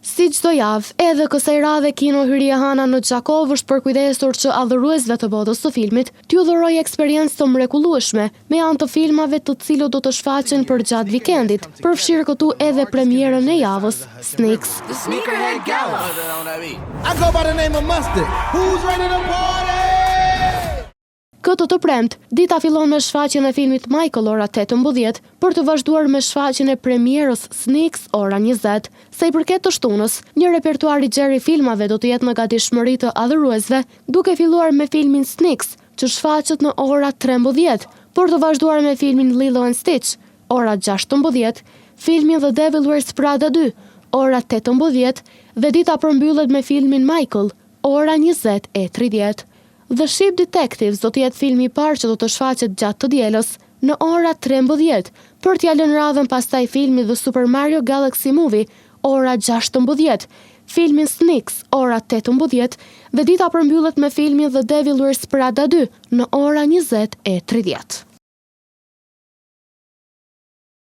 Si çdo javë, edhe kësaj radhe Kino Hyrje Hana në Gjakov është përkujdesur që adhuruesve të botës së filmit t'ju dhurojë eksperiencë të mrekullueshme me anë të filmave të cilët do të shfaqen përgjatë vikendit, përfshirë këtu edhe premierën e javës, Sneaks. The Sneakerhead Gala. I go by the name of Mustard. Who's ready to party? Këtë të premtë, dita fillon me shfaqjen e filmit Michael ora 18 për të vazhduar me shfaqjen e premierës Sneaks ora 20. Sa i përket të shtunës, një repertuar i gjerë i filmave do të jetë në gatishmëri të adhuruesve, duke filluar me filmin Sneaks, që shfaqet në ora 13, por të vazhduar me filmin Lilo and Stitch, ora 16, filmin The Devil Wears Prada 2, ora 18, dhe dita përmbyllet me filmin Michael, ora 20:30. The Ship Detectives do të jetë filmi i parë që do të shfaqet gjatë të dielës në ora 13, për t'ia lënë radhën pastaj filmi The Super Mario Galaxy Movie, ora 16, filmin Sneaks, ora 18, dhe dita përmbyllet me filmin The Devil Wears Prada 2 në ora 20:30.